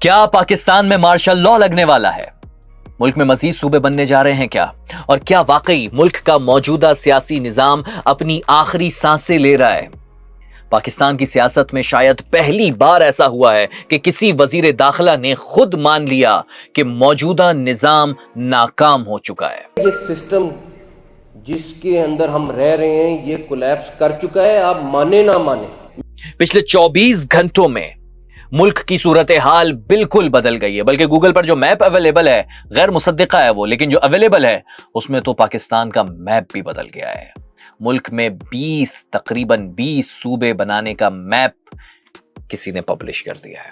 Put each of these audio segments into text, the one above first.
کیا پاکستان میں martial law لگنے والا ہے؟ ملک میں مزید صوبے بننے جا رہے ہیں کیا؟ اور کیا واقعی ملک کا موجودہ سیاسی نظام اپنی آخری سانسیں لے رہا ہے؟ پاکستان کی سیاست میں شاید پہلی بار ایسا ہوا ہے کہ کسی وزیر داخلہ نے خود مان لیا کہ موجودہ نظام ناکام ہو چکا ہے۔ یہ سسٹم جس کے اندر ہم رہ رہے ہیں یہ کولیپس کر چکا ہے، آپ مانے نہ مانے۔ پچھلے 24 گھنٹوں میں ملک کی صورتحال بالکل بدل گئی ہے، بلکہ گوگل پر جو میپ اویلیبل ہے، غیر مصدقہ ہے وہ، لیکن جو اویلیبل ہے اس میں تو پاکستان کا میپ بھی بدل گیا ہے۔ ملک میں تقریباً 20 صوبے بنانے کا میپ کسی نے پبلش کر دیا ہے،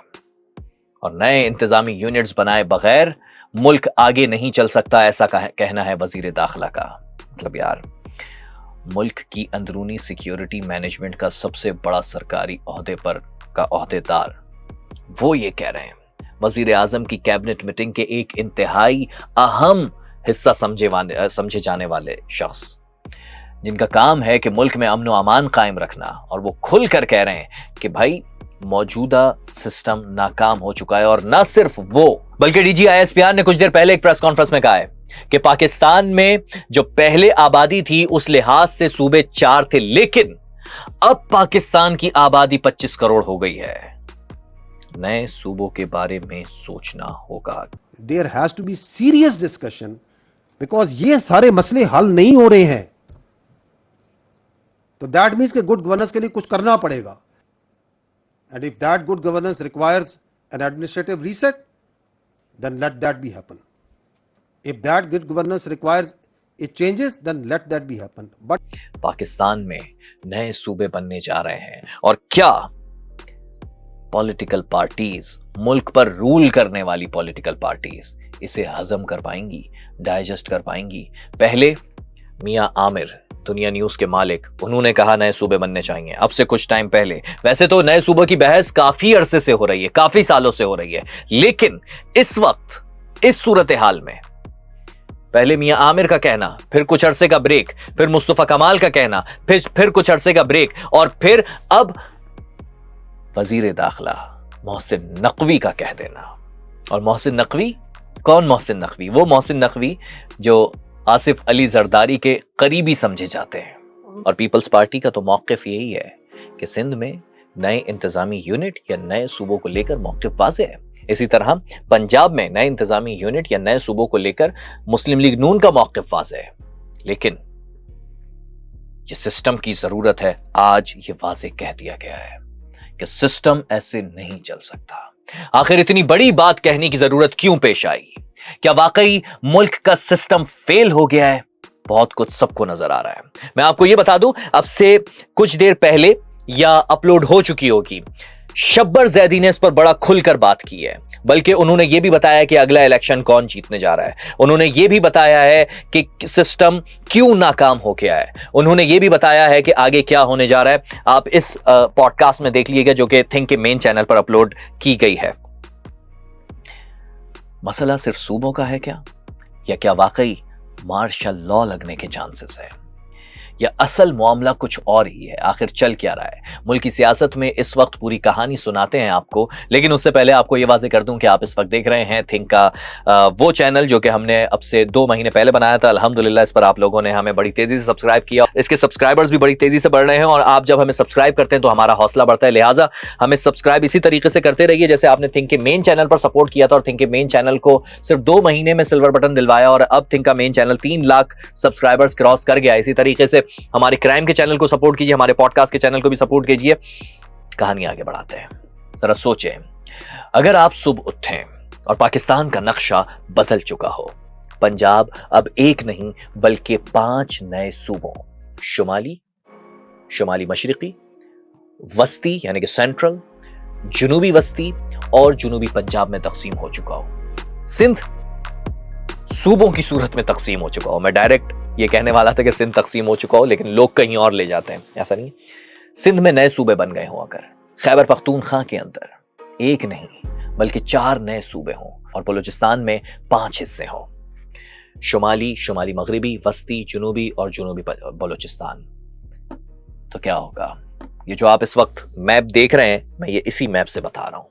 اور نئے انتظامی یونٹس بنائے بغیر ملک آگے نہیں چل سکتا، ایسا کہنا ہے وزیر داخلہ کا۔ مطلب یار، ملک کی اندرونی سیکیورٹی مینجمنٹ کا سب سے بڑا سرکاری عہدے پر کا عہدیدار وہ یہ کہہ رہے ہیں۔ وزیر اعظم کی کیبنٹ میٹنگ کے ایک انتہائی اہم حصہ سمجھے جانے والے شخص، جن کا کام ہے کہ ملک میں امن و امان قائم رکھنا، اور وہ کھل کر کہہ رہے ہیں کہ بھائی موجودہ سسٹم ناکام ہو چکا ہے۔ اور نہ صرف وہ، بلکہ D G I S P R نے کچھ دیر پہلے ایک پریس کانفرنس میں کہا ہے کہ پاکستان میں جو پہلے آبادی تھی اس لحاظ سے صوبے 4 تھے، لیکن اب پاکستان کی آبادی 25 کروڑ ہو گئی ہے۔ نئے صوبوں کے بارے میں سوچنا ہوگا۔ There has to be serious discussion because یہ سارے مسئلے حل نہیں ہو رہے ہیں، تو that means کہ good governance کے لیے کچھ کرنا پڑے گا، and if that good governance requires an administrative reset then let that be happen. If that good governance requires it changes then let that be happen. But Pakistan میں نئے صوبے بننے جا رہے ہیں، اور کیا پولیٹیکل پارٹیز، ملک پر رول کرنے والی پولیٹیکل پارٹیز اسے ہضم کر پائیں گی، ڈائجسٹ کر پائیں گی؟ پہلے میاں عامر، دنیا نیوز کے مالک، انہوں نے کہا نئے صوبے بننے چاہیے اب سے کچھ ٹائم پہلے۔ ویسے تو نئے صوبوں کی بحث کافی عرصے سے ہو رہی ہے، کافی سالوں سے ہو رہی ہے، لیکن اس وقت اس صورتحال میں پہلے میاں عامر کا کہنا، پھر کچھ عرصے کا بریک، پھر مصطفیٰ کمال کا کہنا، پھر کچھ عرصے کا بریک، اور پھر اب وزیر داخلہ محسن نقوی کا کہہ دینا۔ اور محسن نقوی کون؟ محسن نقوی وہ محسن نقوی جو آصف علی زرداری کے قریبی سمجھے جاتے ہیں۔ اور پیپلز پارٹی کا تو موقف یہی ہے کہ سندھ میں نئے انتظامی یونٹ یا نئے صوبوں کو لے کر موقف واضح ہے۔ اسی طرح پنجاب میں نئے انتظامی یونٹ یا نئے صوبوں کو لے کر مسلم لیگ نون کا موقف واضح ہے، لیکن یہ سسٹم کی ضرورت ہے۔ آج یہ واضح کہہ دیا گیا ہے کہ سسٹم ایسے نہیں چل سکتا۔ آخر اتنی بڑی بات کہنے کی ضرورت کیوں پیش آئی؟ کیا واقعی ملک کا سسٹم فیل ہو گیا ہے؟ بہت کچھ سب کو نظر آ رہا ہے۔ میں آپ کو یہ بتا دوں، اب سے کچھ دیر پہلے یا اپلوڈ ہو چکی ہوگی، شبر زیدی نے اس پر بڑا کھل کر بات کی ہے، بلکہ انہوں نے یہ بھی بتایا کہ اگلا الیکشن کون جیتنے جا رہا ہے۔ انہوں نے یہ بھی بتایا ہے کہ سسٹم کیوں ناکام ہو گیا ہے۔ انہوں نے یہ بھی بتایا ہے کہ آگے کیا ہونے جا رہا ہے۔ آپ اس پوڈ کاسٹ میں دیکھ لیجیے گا جو کہ تھنک کے مین چینل پر اپلوڈ کی گئی ہے۔ مسئلہ صرف صوبوں کا ہے کیا؟ یا کیا واقعی مارشل لا لگنے کے چانسز ہے؟ یا اصل معاملہ کچھ اور ہی ہے؟ آخر چل کیا رہا ہے؟ ملکی سیاست میں اس وقت پوری کہانی سناتے ہیں آپ کو، لیکن اس سے پہلے آپ کو یہ واضح کر دوں کہ آپ اس وقت دیکھ رہے ہیں تھنک کا وہ چینل جو کہ ہم نے اب سے 2 مہینے پہلے بنایا تھا۔ الحمدللہ اس پر آپ لوگوں نے ہمیں بڑی تیزی سے سبسکرائب کیا، اس کے سبسکرائبرز بھی بڑی تیزی سے بڑھ رہے ہیں، اور آپ جب ہمیں سبسکرائب کرتے ہیں تو ہمارا حوصلہ بڑھتا ہے۔ لہٰذا ہمیں سبسکرائب اسی طریقے سے کرتے رہیے جیسے آپ نے تھنک کے مین چینل پر سپورٹ کیا تھا، اور تھنک کے مین چینل کو صرف 2 مہینے میں سلور بٹن دلوایا، اور اب تھنک کا مین چینل 3 لاکھ سبسکرائبرز کراس کر گیا۔ اسی طریقے سے ہمارے کرائم کے چینل کو سپورٹ کیجیے، ہمارے پوڈ کاسٹ کے چینل کو بھی سپورٹ کیجیے۔ کہانی آگے بڑھاتے ہیں۔ ذرا سوچیں، اگر آپ صبح اٹھیں اور پاکستان کا نقشہ بدل چکا ہو، پنجاب اب ایک نہیں بلکہ 5 نئے صوبوں، شمالی مشرقی، وسطی یعنی کہ سینٹرل، جنوبی وسطی اور جنوبی پنجاب میں تقسیم ہو چکا ہو، سندھ صوبوں کی صورت میں تقسیم ہو چکا ہو۔ میں ڈائریکٹ یہ کہنے والا تھا کہ سندھ تقسیم ہو چکا ہو، لیکن لوگ کہیں اور لے جاتے ہیں، ایسا نہیں۔ سندھ میں نئے صوبے بن گئے ہوں، اگر خیبر پختونخوا کے اندر ایک نہیں بلکہ 4 نئے صوبے ہوں، اور بلوچستان میں 5 حصے ہوں، شمالی مغربی، وسطی، جنوبی اور جنوبی بلوچستان، تو کیا ہوگا؟ یہ جو آپ اس وقت میپ دیکھ رہے ہیں، میں یہ اسی میپ سے بتا رہا ہوں۔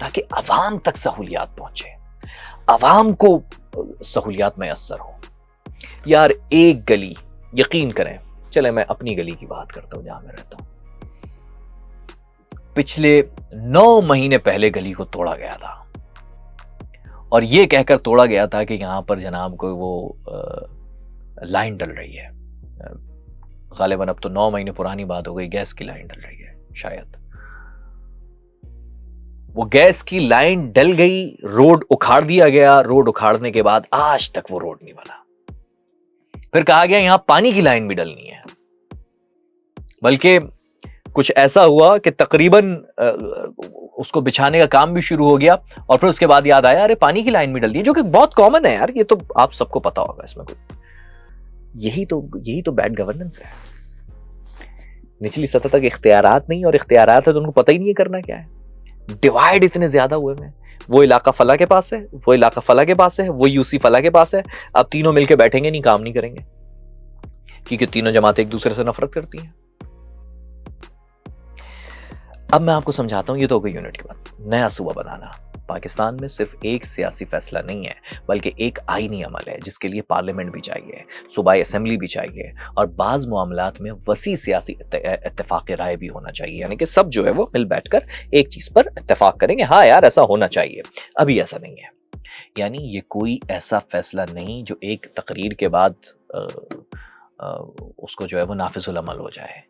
تاکہ عوام تک سہولیات پہنچے, عوام کو سہولیات میسر ہو. یار ایک گلی, یقین کریں, چلے میں اپنی گلی کی بات کرتا ہوں جہاں میں رہتا ہوں, پچھلے 9 مہینے پہلے گلی کو توڑا گیا تھا, اور یہ کہہ کر توڑا گیا تھا کہ یہاں پر جناب کوئی وہ لائن ڈل رہی ہے. غالباً اب تو 9 مہینے پرانی بات ہو گئی, گیس کی لائن ڈل رہی ہے شاید. وہ گیس کی لائن ڈل گئی, روڈ اکھاڑ دیا گیا, روڈ اکھاڑنے کے بعد آج تک وہ روڈ نہیں بنا. پھر کہا گیا یہاں پانی کی لائن بھی ڈلنی ہے, بلکہ کچھ ایسا ہوا کہ تقریباً اس کو بچھانے کا کام بھی شروع ہو گیا, اور پھر اس کے بعد یاد آیا ارے پانی کی لائن بھی ڈل دی ہے, جو کہ بہت کامن ہے یار, یہ تو آپ سب کو پتا ہوگا. اس میں کوئی یہی تو بیڈ گورننس ہے. نچلی سطح تک اختیارات نہیں, اور اختیارات ہے تو ان کو پتہ ہی نہیں ہے کرنا کیا ہے. ڈیوائیڈ اتنے زیادہ ہوئے ہیں, وہ علاقہ فلاں کے پاس ہے, وہ علاقہ فلاں کے پاس ہے, وہ یو سی فلاں کے پاس ہے. اب تینوں مل کے بیٹھیں گے نہیں, کام نہیں کریں گے, کیونکہ تینوں جماعتیں ایک دوسرے سے نفرت کرتی ہیں. اب میں آپ کو سمجھاتا ہوں, یہ تو ہو گئی یونٹ کی بات. نیا صوبہ بنانا پاکستان میں صرف ایک سیاسی فیصلہ نہیں ہے, بلکہ ایک آئینی عمل ہے جس کے لیے پارلیمنٹ بھی چاہیے, صوبائی اسمبلی بھی چاہیے, اور بعض معاملات میں وسیع سیاسی اتفاق رائے بھی ہونا چاہیے. یعنی کہ سب جو ہے وہ مل بیٹھ کر ایک چیز پر اتفاق کریں گے, ہاں یار ایسا ہونا چاہیے. ابھی ایسا نہیں ہے. یعنی یہ کوئی ایسا فیصلہ نہیں جو ایک تقریر کے بعد اس کو جو ہے وہ نافذ العمل ہو جائے.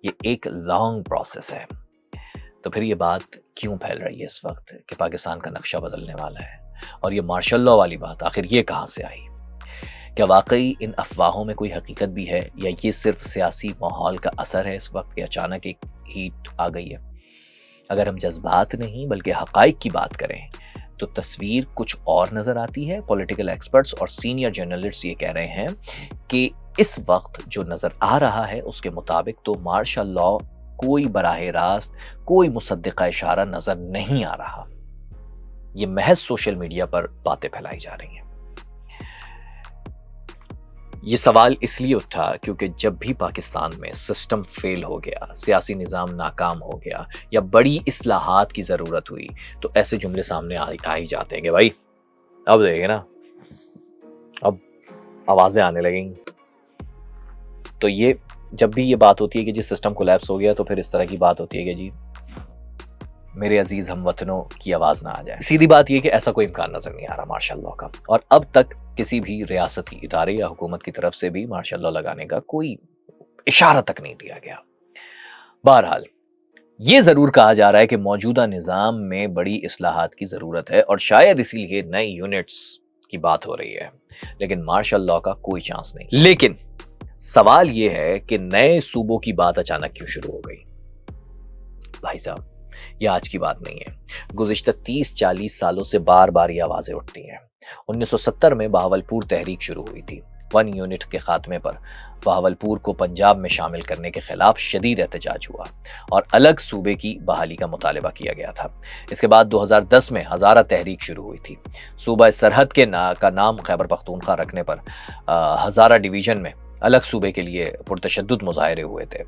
یہ ایک لانگ پروسیس ہے. تو پھر یہ بات کیوں پھیل رہی ہے اس وقت کہ پاکستان کا نقشہ بدلنے والا ہے, اور یہ مارشل لا والی بات آخر یہ کہاں سے آئی؟ کیا واقعی ان افواہوں میں کوئی حقیقت بھی ہے, یا یہ صرف سیاسی ماحول کا اثر ہے اس وقت کہ اچانک ایک ہیٹ آ گئی ہے؟ اگر ہم جذبات نہیں بلکہ حقائق کی بات کریں تو تصویر کچھ اور نظر آتی ہے. پولیٹیکل ایکسپرٹس اور سینئر جرنلسٹس یہ کہہ رہے ہیں کہ اس وقت جو نظر آ رہا ہے اس کے مطابق تو مارشل لا کوئی براہ راست کوئی مصدقہ اشارہ نظر نہیں آ رہا. یہ محض سوشل میڈیا پر باتیں پھیلائی جا رہی ہیں. یہ سوال اس لیے اٹھا کیونکہ جب بھی پاکستان میں سسٹم فیل ہو گیا, سیاسی نظام ناکام ہو گیا, یا بڑی اصلاحات کی ضرورت ہوئی, تو ایسے جملے سامنے آ ہی جاتے ہیں کہ بھائی اب دیکھیں نا, اب آوازیں آنے لگیں گی. تو یہ جب بھی یہ بات ہوتی ہے کہ جی سسٹم کولیپس ہو گیا, تو پھر اس طرح کی بات ہوتی ہے کہ جی میرے عزیز ہم وطنوں کی آواز نہ آ جائے. سیدھی بات یہ کہ ایسا کوئی امکان نظر نہیں آ رہا مارشل لا کا, اور اب تک کسی بھی ریاستی ادارے یا حکومت کی طرف سے بھی مارشل لا لگانے کا کوئی اشارہ تک نہیں دیا گیا. بہرحال یہ ضرور کہا جا رہا ہے کہ موجودہ نظام میں بڑی اصلاحات کی ضرورت ہے, اور شاید اسی لیے نئی یونٹس کی بات ہو رہی ہے, لیکن مارشل لا کا کوئی چانس نہیں. لیکن سوال یہ ہے کہ نئے صوبوں کی بات اچانک کیوں شروع ہو گئی؟ بھائی صاحب یہ آج کی بات نہیں ہے. گزشتہ 30-40 سالوں سے بار بار یہ آوازیں اٹھتی ہیں. 1970 میں بہاولپور تحریک شروع ہوئی تھی. 1 یونٹ کے خاتمے پر بہاولپور کو پنجاب میں شامل کرنے کے خلاف شدید احتجاج ہوا اور الگ صوبے کی بحالی کا مطالبہ کیا گیا تھا. اس کے بعد 2010 میں ہزارہ تحریک شروع ہوئی تھی. صوبہ سرحد کا نام خیبر پختونخوا رکھنے پر ہزارہ ڈویژن میں الگ صوبے کے لیے پرتشدد مظاہرے ہوئے تھے.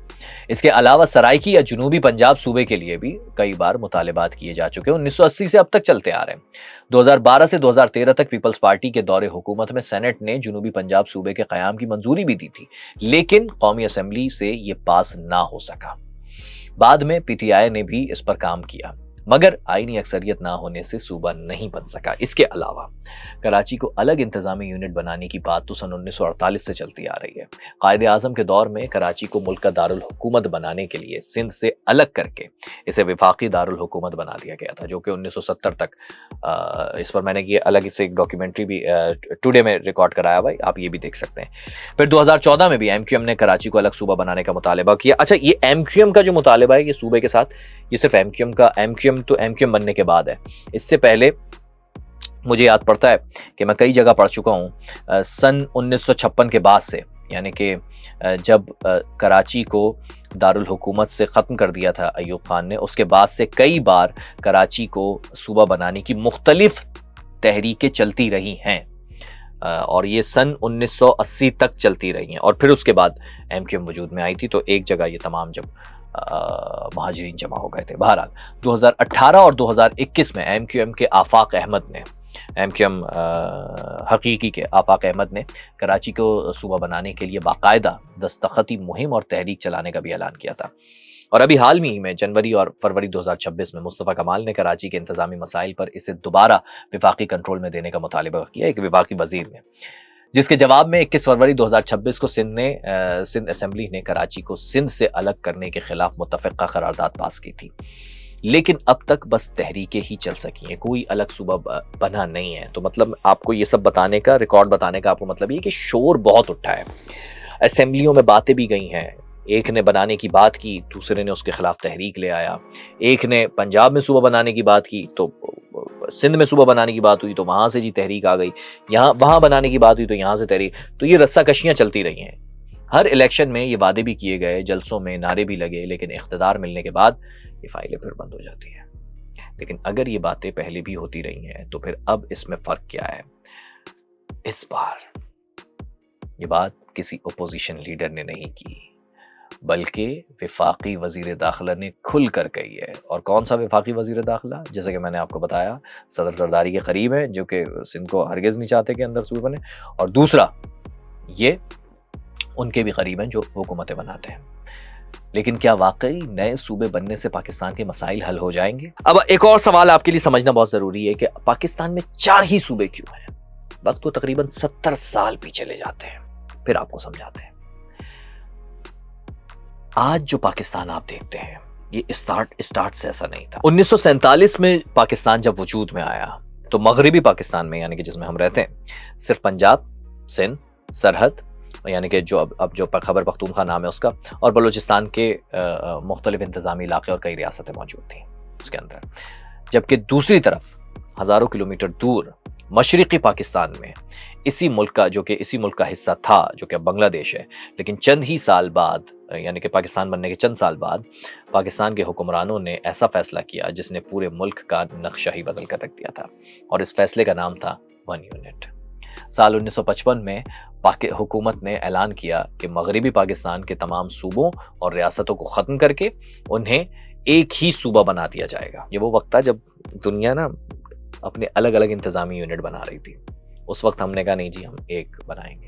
اس کے علاوہ سرائکی یا جنوبی پنجاب صوبے کے لیے بھی کئی بار مطالبات کیے جا چکے. 1980 سے اب تک چلتے آ رہے ہیں. 2012 سے 2013 تک پیپلز پارٹی کے دور حکومت میں سینٹ نے جنوبی پنجاب صوبے کے قیام کی منظوری بھی دی تھی, لیکن قومی اسمبلی سے یہ پاس نہ ہو سکا. بعد میں پی ٹی آئی نے بھی اس پر کام کیا, مگر آئینی اکثریت نہ ہونے سے صوبہ نہیں بن سکا. اس کے علاوہ کراچی کو الگ انتظامی یونٹ بنانے کی بات تو سن 1948 سے چلتی آ رہی ہے. قائد اعظم کے دور میں کراچی کو ملک کا دارالحکومت بنانے کے لیے سندھ سے الگ کر کے اسے وفاقی دارالحکومت بنا دیا گیا تھا, جو کہ 1970 تک اس پر میں نے یہ الگ سے ایک ڈاکیومنٹری بھی ٹوڈے میں ریکارڈ کرایا ہوا ہے, آپ یہ بھی دیکھ سکتے ہیں. پھر 2014 میں بھی ایم کیو ایم نے کراچی کو الگ صوبہ بنانے کا مطالبہ کیا. اچھا, یہ ایم کیو ایم کا جو مطالبہ ہے یہ صوبے کے ساتھ, یہ صرف ایم کیو ایم بننے کے بعد ہے. اس سے پہلے مجھے یاد پڑتا ہے کہ میں کئی جگہ پڑھ چکا ہوں, سن 1956 کے بعد سے, یعنی کہ جب کراچی کو دارالحکومت سے ختم کر دیا تھا ایوب خان نے, اس کے بعد سے کئی بار کراچی کو صوبہ بنانے کی مختلف تحریکیں چلتی رہی ہیں, اور یہ سن 1980 تک چلتی رہی ہیں. اور پھر اس کے بعد ایم کیو ایم وجود میں آئی تھی, تو ایک جگہ یہ تمام جب مہاجرین جمع ہو گئے تھے. بہرحال 2018 اور 2021 میں ایم کیو ایم کے آفاق احمد نے، ایم کیو ایم حقیقی کے آفاق احمد نے کراچی کو صوبہ بنانے کے لیے باقاعدہ دستخطی مہم اور تحریک چلانے کا بھی اعلان کیا تھا. اور ابھی حال میں ہی میں جنوری اور فروری 2026 میں مصطفیٰ کمال نے کراچی کے انتظامی مسائل پر اسے دوبارہ وفاقی کنٹرول میں دینے کا مطالبہ کیا، ایک وفاقی وزیر نے، جس کے جواب میں 21 فروری 2026 کو سندھ اسمبلی نے کراچی کو سندھ سے الگ کرنے کے خلاف متفقہ قرارداد پاس کی تھی. لیکن اب تک بس تحریکیں ہی چل سکی ہیں، کوئی الگ صوبہ بنا نہیں ہے. تو مطلب آپ کو یہ سب بتانے کا، ریکارڈ بتانے کا آپ کو مطلب یہ کہ شور بہت اٹھا ہے، اسمبلیوں میں باتیں بھی گئی ہیں. ایک نے بنانے کی بات کی، دوسرے نے اس کے خلاف تحریک لے آیا. ایک نے پنجاب میں صوبہ بنانے کی بات کی تو سندھ میں صوبہ بنانے کی بات ہوئی تو وہاں سے جی تحریک آ گئی، یہاں وہاں بنانے کی بات ہوئی تو یہاں سے تحریک. تو یہ رسہ کشیاں چلتی رہی ہیں. ہر الیکشن میں یہ وعدے بھی کیے گئے، جلسوں میں نعرے بھی لگے، لیکن اقتدار ملنے کے بعد یہ فائلیں پھر بند ہو جاتی ہیں. لیکن اگر یہ باتیں پہلے بھی ہوتی رہی ہیں تو پھر اب اس میں فرق کیا ہے؟ اس بار یہ بات کسی اپوزیشن لیڈر نے نہیں کی، بلکہ وفاقی وزیر داخلہ نے کھل کر کہی ہے. اور کون سا وفاقی وزیر داخلہ؟ جیسا کہ میں نے آپ کو بتایا، صدر زرداری کے قریب ہے، جو کہ سندھ کو ہرگز نہیں چاہتے کہ اندر صوبے بنے. اور دوسرا یہ ان کے بھی قریب ہیں جو حکومتیں بناتے ہیں. لیکن کیا واقعی نئے صوبے بننے سے پاکستان کے مسائل حل ہو جائیں گے؟ اب ایک اور سوال آپ کے لیے سمجھنا بہت ضروری ہے کہ پاکستان میں 4 ہی صوبے کیوں ہیں؟ وقت تو تقریباً 70 سال پیچھے لے جاتے ہیں. پھر آپ کو سمجھاتے ہیں. آج جو پاکستان آپ دیکھتے ہیں یہ اسٹارٹ سے ایسا نہیں تھا. 1947 میں پاکستان جب وجود میں آیا تو مغربی پاکستان میں، یعنی کہ جس میں ہم رہتے ہیں، صرف پنجاب، سندھ، سرحد، یعنی کہ جو اب جو خیبر پختونخوا نام ہے اس کا، اور بلوچستان کے مختلف انتظامی علاقے اور کئی ریاستیں موجود تھیں اس کے اندر. جبکہ دوسری طرف ہزاروں کلومیٹر دور مشرقی پاکستان میں اسی ملک کا حصہ تھا جو کہ اب بنگلہ دیش ہے. لیکن چند ہی سال بعد، یعنی کہ پاکستان بننے کے چند سال بعد، پاکستان کے حکمرانوں نے ایسا فیصلہ کیا جس نے پورے ملک کا نقشہ ہی بدل کر رکھ دیا تھا. اور اس فیصلے کا نام تھا 1 یونٹ. سال 1955 میں حکومت نے اعلان کیا کہ مغربی پاکستان کے تمام صوبوں اور ریاستوں کو ختم کر کے انہیں ایک ہی صوبہ بنا دیا جائے گا. یہ وہ وقت تھا جب دنیا اپنے الگ الگ انتظامی یونٹ بنا رہی تھی. اس وقت ہم نے کہا نہیں جی ہم ایک بنائیں گے.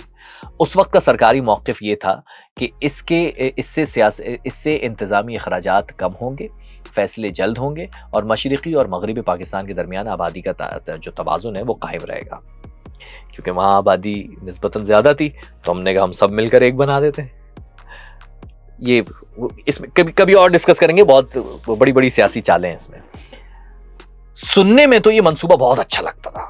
اس وقت کا سرکاری موقف یہ تھا کہ اس سے انتظامی اخراجات کم ہوں گے، فیصلے جلد ہوں گے، اور مشرقی اور مغربی پاکستان کے درمیان آبادی کا جو توازن ہے وہ قائم رہے گا. کیونکہ وہاں آبادی نسبتاً زیادہ تھی تو ہم نے کہا ہم سب مل کر ایک بنا دیتے ہیں. یہ اس میں کبھی اور ڈسکس کریں گے، بہت بڑی بڑی سیاسی چالیں ہیں اس میں. سننے میں تو یہ منصوبہ بہت اچھا لگتا تھا،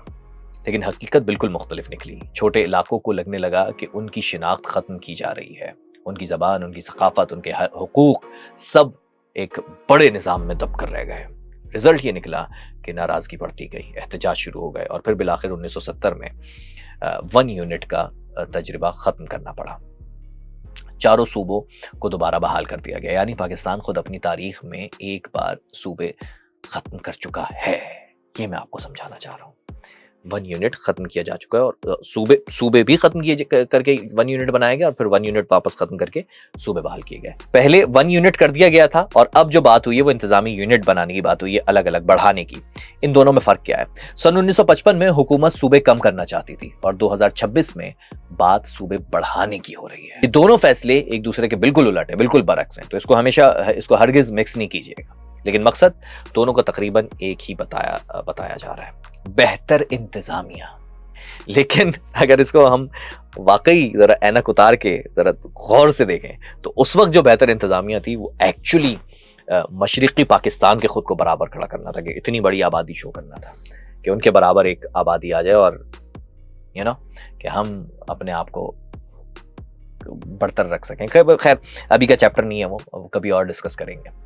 لیکن حقیقت بالکل مختلف نکلی. چھوٹے علاقوں کو لگنے لگا کہ ان کی شناخت ختم کی جا رہی ہے، ان کی زبان، ان کی ثقافت، ان کے حقوق سب ایک بڑے نظام میں دب کر رہ گئے. رزلٹ یہ نکلا کہ ناراضگی بڑھتی گئی، احتجاج شروع ہو گئے، اور پھر بالآخر 1970 میں 1 یونٹ کا تجربہ ختم کرنا پڑا. 4 صوبوں کو دوبارہ بحال کر دیا گیا. یعنی پاکستان خود اپنی تاریخ میں ایک بار صوبے ختم کر چکا ہے. یہ میں آپ کو سمجھانا چاہ رہا ہوں. 1 یونٹ ختم کیا جا چکا ہے، اور صوبے بھی ختم کیے کر کے 1 یونٹ بنایا گیا، اور پھر 1 یونٹ واپس ختم کر کے صوبے بحال کیے گئے. پہلے 1 یونٹ کر دیا گیا تھا، اور اب جو بات ہوئی ہے وہ انتظامی یونٹ بنانے کی بات ہوئی ہے، الگ الگ بڑھانے کی. ان دونوں میں فرق کیا ہے؟ سن 1955 میں حکومت صوبے کم کرنا چاہتی تھی، اور 2026 میں بات صوبے بڑھانے کی ہو رہی ہے. یہ دونوں فیصلے ایک دوسرے کے بالکل الٹ ہیں، بالکل برعکس ہیں. تو اس کو ہرگز مکس نہیں کیجیے گا. لیکن مقصد دونوں کو تقریباً ایک ہی بتایا جا رہا ہے: بہتر انتظامیہ. لیکن اگر اس کو ہم واقعی ذرا اینک اتار کے ذرا غور سے دیکھیں تو اس وقت جو بہتر انتظامیہ تھی وہ ایکچولی مشرقی پاکستان کے خود کو برابر کھڑا کرنا تھا، کہ اتنی بڑی آبادی شو کرنا تھا کہ ان کے برابر ایک آبادی آ جائے، اور کہ ہم اپنے آپ کو برتر رکھ سکیں. خیر ابھی کا چیپٹر نہیں ہے، وہ کبھی اور ڈسکس کریں گے.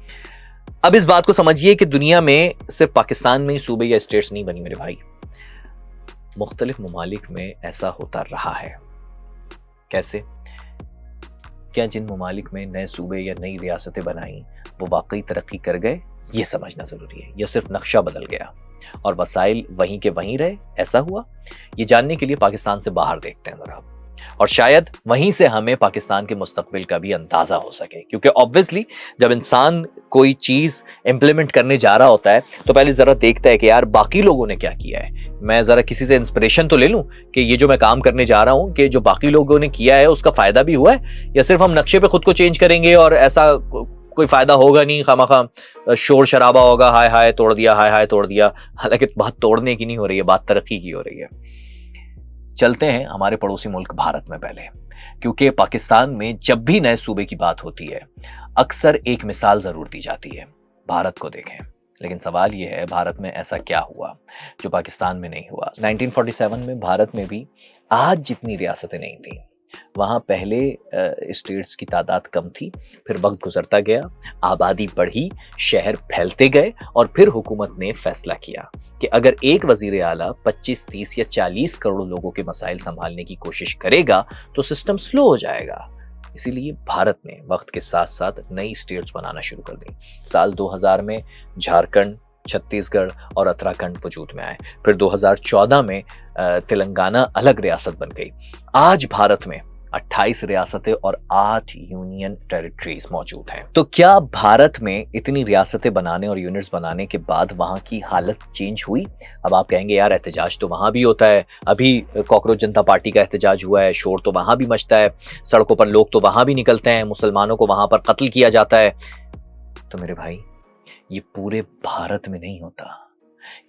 اب اس بات کو سمجھیے کہ دنیا میں صرف پاکستان میں ہی صوبے یا اسٹیٹس نہیں بنی میرے بھائی، مختلف ممالک میں ایسا ہوتا رہا ہے. کیسے؟ کیا جن ممالک میں نئے صوبے یا نئی ریاستیں بنائیں وہ واقعی ترقی کر گئے؟ یہ سمجھنا ضروری ہے. یا صرف نقشہ بدل گیا اور وسائل وہیں کے وہیں رہے؟ ایسا ہوا؟ یہ جاننے کے لیے پاکستان سے باہر دیکھتے ہیں ذرا. اور شاید وہیں سے ہمیں پاکستان کے مستقبل کا بھی اندازہ ہو سکے، کیونکہ آبویسلی جب انسان کوئی چیز امپلیمنٹ کرنے جا رہا ہوتا ہے تو پہلے ذرا دیکھتا ہے کہ یار باقی لوگوں نے کیا کیا ہے، میں ذرا کسی سے انسپریشن تو لے لوں کہ یہ جو میں کام کرنے جا رہا ہوں کہ جو باقی لوگوں نے کیا ہے اس کا فائدہ بھی ہوا ہے، یا صرف ہم نقشے پہ خود کو چینج کریں گے اور ایسا کوئی فائدہ ہوگا نہیں، خواہ شور شرابہ ہوگا، ہائے ہائے توڑ دیا، ہائے ہائے توڑ دیا۔ حالانکہ بات توڑنے کی نہیں ہو رہی ہے، بات ترقی کی ہو رہی ہے۔ چلتے ہیں ہمارے پڑوسی ملک بھارت میں پہلے، کیونکہ پاکستان میں جب بھی نئے صوبے کی بات ہوتی ہے اکثر ایک مثال ضرور دی جاتی ہے، بھارت کو دیکھیں۔ لیکن سوال یہ ہے بھارت میں ایسا کیا ہوا جو پاکستان میں نہیں ہوا؟ 1947 میں بھارت میں بھی آج جتنی ریاستیں نہیں تھیں، وہاں پہلے اسٹیٹس کی تعداد کم تھی، پھر وقت گزرتا گیا، آبادی بڑھی، شہر پھیلتے گئے، اور پھر حکومت نے فیصلہ کیا کہ اگر ایک وزیر اعلیٰ 25، 30 یا 40 کروڑ لوگوں کے مسائل سنبھالنے کی کوشش کرے گا تو سسٹم سلو ہو جائے گا۔ اسی لیے بھارت نے وقت کے ساتھ ساتھ نئی اسٹیٹس بنانا شروع کر دی۔ سال 2000 میں جھارکھنڈ، چھتیس گڑھ اور اتراکھنڈ وجود میں آئے، پھر 2014 میں تلنگانہ الگ ریاست بن گئی۔ آج بھارت میں 28 ریاستیں اور 8 یونین ٹیریٹریز موجود ہیں۔ تو کیا بھارت میں اتنی ریاستیں بنانے اور یونٹس بنانے کے بعد وہاں کی حالت چینج ہوئی؟ اب آپ کہیں گے یار احتجاج تو وہاں بھی ہوتا ہے، ابھی کاکروچ جنتا پارٹی کا احتجاج ہوا ہے، شور تو وہاں بھی مچتا ہے، سڑکوں پر لوگ تو وہاں بھی نکلتے ہیں، مسلمانوں کو وہاں پر قتل کیا جاتا ہے۔ تو میرے بھائی یہ پورے بھارت میں نہیں ہوتا،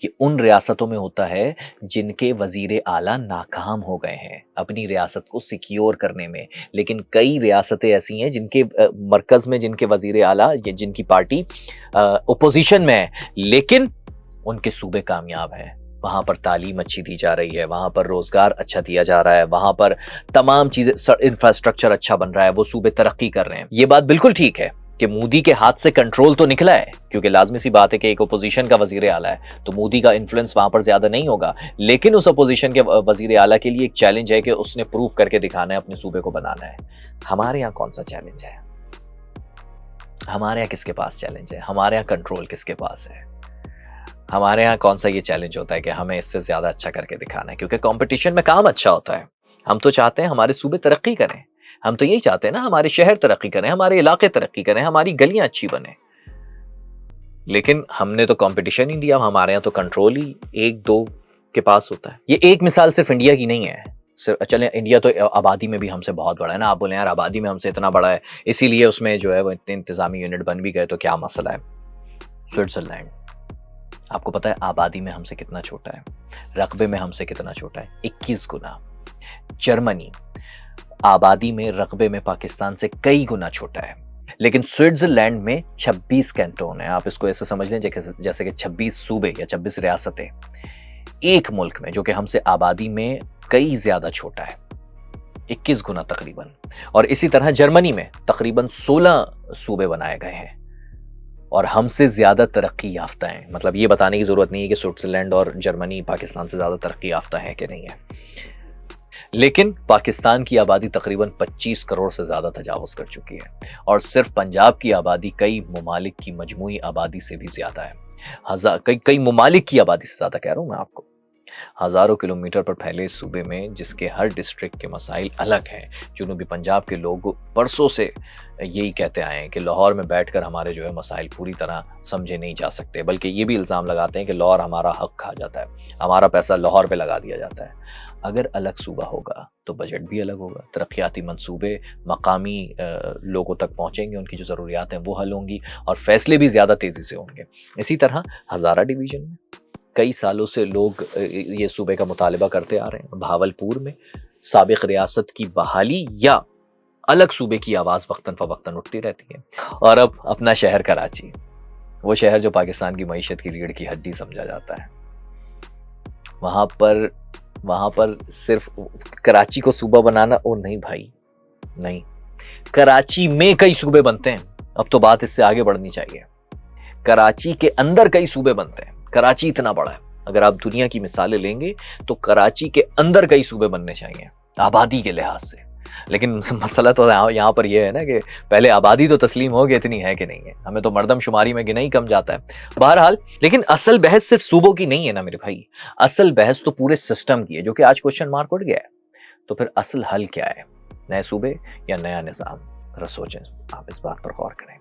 یہ ان ریاستوں میں ہوتا ہے جن کے وزیر اعلیٰ ناکام ہو گئے ہیں اپنی ریاست کو سیکیور کرنے میں۔ لیکن کئی ریاستیں ایسی ہیں جن کے مرکز میں جن کے وزیر اعلیٰ یا جن کی پارٹی اپوزیشن میں ہے لیکن ان کے صوبے کامیاب ہیں، وہاں پر تعلیم اچھی دی جا رہی ہے، وہاں پر روزگار اچھا دیا جا رہا ہے، وہاں پر تمام چیزیں، انفراسٹرکچر اچھا بن رہا ہے، وہ صوبے ترقی کر رہے ہیں۔ یہ بات بالکل ٹھیک ہے کہ مودی کے ہاتھ سے کنٹرول تو نکلا ہے، کیونکہ لازمی سی بات ہے کہ ایک اپوزیشن کا وزیر اعلیٰ ہے تو مودی کا انفلوئنس وہاں پر زیادہ نہیں ہوگا، لیکن اس اپوزیشن کے وزیر اعلیٰ کے لیے ایک چیلنج ہے کہ اس نے پروف کر کے دکھانا ہے، اپنے صوبے کو بنانا ہے۔ ہمارے یہاں کون سا چیلنج ہے؟ ہمارے یہاں کس کے پاس چیلنج ہے؟ ہمارے یہاں کنٹرول کس کے پاس ہے؟ ہمارے یہاں کون سا یہ چیلنج ہوتا ہے کہ ہمیں اس سے زیادہ اچھا کر کے دکھانا ہے؟ کیونکہ کمپٹیشن میں کام اچھا ہوتا ہے، ہم تو چاہتے ہیں ہمارے صوبے ترقی کریں، ہم تو یہی چاہتے ہیں نا، ہمارے شہر ترقی کریں، ہمارے علاقے ترقی کریں، ہماری گلیاں اچھی بنیں۔ لیکن ہم نے تو کمپٹیشن ہی دیا، ہمارے یہاں تو کنٹرول ہی ایک دو کے پاس ہوتا ہے۔ یہ ایک مثال صرف انڈیا کی نہیں ہے، چلیں انڈیا تو آبادی میں بھی ہم سے بہت بڑا ہے نا، آپ بولیں یار آبادی میں ہم سے اتنا بڑا ہے اسی لیے اس میں جو ہے وہ اتنے انتظامی یونٹ بن بھی گئے تو کیا مسئلہ ہے؟ سوئٹزرلینڈ آپ کو پتا ہے آبادی میں ہم سے کتنا چھوٹا ہے، رقبے میں ہم سے کتنا چھوٹا ہے، 21 گنا۔ جرمنی آبادی میں، رقبے میں پاکستان سے کئی گنا چھوٹا ہے، لیکن سوئٹزرلینڈ میں 26 کینٹون ہیں۔ آپ اس کو ایسے سمجھ لیں جیسے کہ 26 صوبے یا 26 ریاستیں ایک ملک میں، جو کہ ہم سے آبادی میں کئی زیادہ چھوٹا ہے، 21 گنا تقریباً۔ اور اسی طرح جرمنی میں تقریباً 16 صوبے بنائے گئے ہیں اور ہم سے زیادہ ترقی یافتہ ہیں۔ مطلب یہ بتانے کی ضرورت نہیں ہے کہ سوئٹزرلینڈ اور جرمنی پاکستان سے زیادہ ترقی یافتہ ہیں کہ نہیں ہے، لیکن پاکستان کی آبادی تقریباً 25 کروڑ سے زیادہ تجاوز کر چکی ہے، اور صرف پنجاب کی آبادی کئی ممالک کی مجموعی آبادی سے بھی زیادہ ہے۔ کئی ممالک کی آبادی سے زیادہ کہہ رہا ہوں میں آپ کو۔ ہزاروں کلومیٹر پر پھیلے اس صوبے میں جس کے ہر ڈسٹرکٹ کے مسائل الگ ہیں۔ جنوبی پنجاب کے لوگ برسوں سے یہی کہتے آئے ہیں کہ لاہور میں بیٹھ کر ہمارے جو ہے مسائل پوری طرح سمجھے نہیں جا سکتے، بلکہ یہ بھی الزام لگاتے ہیں کہ لاہور ہمارا حق کھا جاتا ہے، ہمارا پیسہ لاہور پہ لگا دیا جاتا ہے۔ اگر الگ صوبہ ہوگا تو بجٹ بھی الگ ہوگا، ترقیاتی منصوبے مقامی لوگوں تک پہنچیں گے، ان کی جو ضروریات ہیں وہ حل ہوں گی، اور فیصلے بھی زیادہ تیزی سے ہوں گے۔ اسی طرح ہزارہ ڈویژن میں کئی سالوں سے لوگ یہ صوبے کا مطالبہ کرتے آ رہے ہیں۔ بھاولپور میں سابق ریاست کی بحالی یا الگ صوبے کی آواز وقتاً فوقتاً اٹھتی رہتی ہے۔ اور اب اپنا شہر کراچی، وہ شہر جو پاکستان کی معیشت کی ریڑھ کی ہڈی سمجھا جاتا ہے، وہاں پر صرف کراچی کو صوبہ بنانا، او نہیں بھائی نہیں، کراچی میں کئی صوبے بنتے ہیں۔ اب تو بات اس سے آگے بڑھنی چاہیے، کراچی کے اندر کئی صوبے بنتے ہیں۔ کراچی اتنا بڑا ہے، اگر آپ دنیا کی مثالیں لیں گے تو کراچی کے اندر کئی صوبے بننے چاہیے آبادی کے لحاظ سے۔ لیکن مسئلہ تو یہاں پر یہ ہے نا کہ پہلے آبادی تو تسلیم ہو گئی، اتنی ہے کہ نہیں ہے، ہمیں تو مردم شماری میں گنا ہی کم جاتا ہے۔ بہرحال لیکن اصل بحث صرف صوبوں کی نہیں ہے نا میرے بھائی، اصل بحث تو پورے سسٹم کی ہے، جو کہ آج کوشچن مارک اٹھ گیا ہے۔ تو پھر اصل حل کیا ہے؟ نئے صوبے یا نیا نظام؟ ذرا سوچیں، آپ اس بات پر غور کریں۔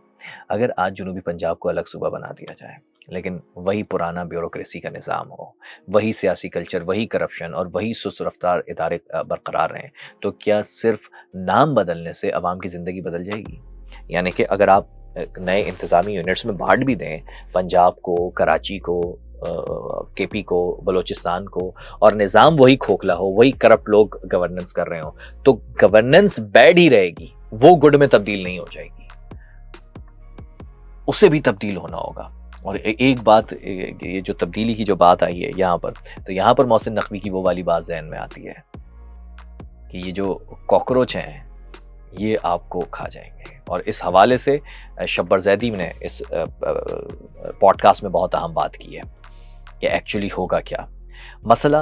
اگر آج جنوبی پنجاب کو الگ صوبہ بنا دیا جائے لیکن وہی پرانا بیوروکریسی کا نظام ہو، وہی سیاسی کلچر، وہی کرپشن اور وہی سست رفتار ادارے برقرار رہیں، تو کیا صرف نام بدلنے سے عوام کی زندگی بدل جائے گی؟ یعنی کہ اگر آپ نئے انتظامی یونٹس میں بانٹ بھی دیں، پنجاب کو، کراچی کو، کے پی کو، بلوچستان کو، اور نظام وہی کھوکھلا ہو، وہی کرپٹ لوگ گورننس کر رہے ہوں، تو گورننس بیڈ ہی رہے گی، وہ گڈ میں تبدیل نہیں ہو جائے گی، اسے بھی تبدیل ہونا ہوگا۔ اور ایک بات، یہ جو تبدیلی کی جو بات آئی ہے یہاں پر، تو یہاں پر محسن نقوی کی وہ والی بات ذہن میں آتی ہے کہ یہ جو کاکروچ ہیں یہ آپ کو کھا جائیں گے۔ اور اس حوالے سے شبر زیدی نے اس پوڈ کاسٹ میں بہت اہم بات کی ہے کہ ایکچولی ہوگا کیا۔ مسئلہ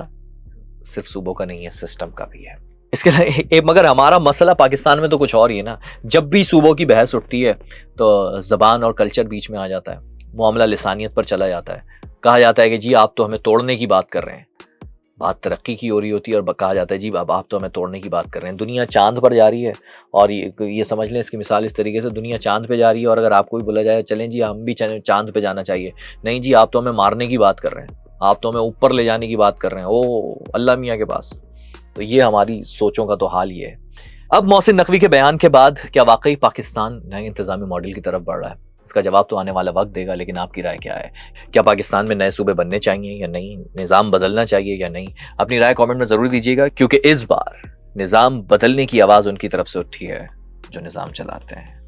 صرف صوبوں کا نہیں ہے، سسٹم کا بھی ہے۔ اس کے مگر ہمارا مسئلہ پاکستان میں تو کچھ اور ہی ہے نا۔ جب بھی صوبوں کی بحث اٹھتی ہے تو زبان اور کلچر بیچ میں آ جاتا ہے، معاملہ لسانیت پر چلا جاتا ہے، کہا جاتا ہے کہ جی آپ تو ہمیں توڑنے کی بات کر رہے ہیں۔ بات ترقی کی ہو رہی ہوتی ہے اور کہا جاتا ہے جی اب آپ تو ہمیں توڑنے کی بات کر رہے ہیں۔ دنیا چاند پر جا رہی ہے، اور یہ سمجھ لیں اس کی مثال اس طریقے سے، دنیا چاند پہ جا رہی ہے اور اگر آپ کو بھی بولا جائے چلیں جی ہم بھی چاند پہ جانا چاہیے، نہیں جی آپ تو ہمیں مارنے کی بات کر رہے ہیں، آپ تو ہمیں اوپر لے جانے کی بات کر رہے ہیں، او اللہ میاں کے پاس۔ تو یہ ہماری سوچوں کا تو حال یہ ہے۔ اب محسن نقوی کے بیان کے بعد کیا واقعی پاکستان نئے انتظامی ماڈل کی طرف بڑھ رہا ہے؟ اس کا جواب تو آنے والا وقت دے گا، لیکن آپ کی رائے کیا ہے؟ کیا پاکستان میں نئے صوبے بننے چاہیے یا نہیں؟ نظام بدلنا چاہیے یا نہیں؟ اپنی رائے کامنٹ میں ضرور دیجیے گا، کیونکہ اس بار نظام بدلنے کی آواز ان کی طرف سے اٹھی ہے جو نظام چلاتے ہیں۔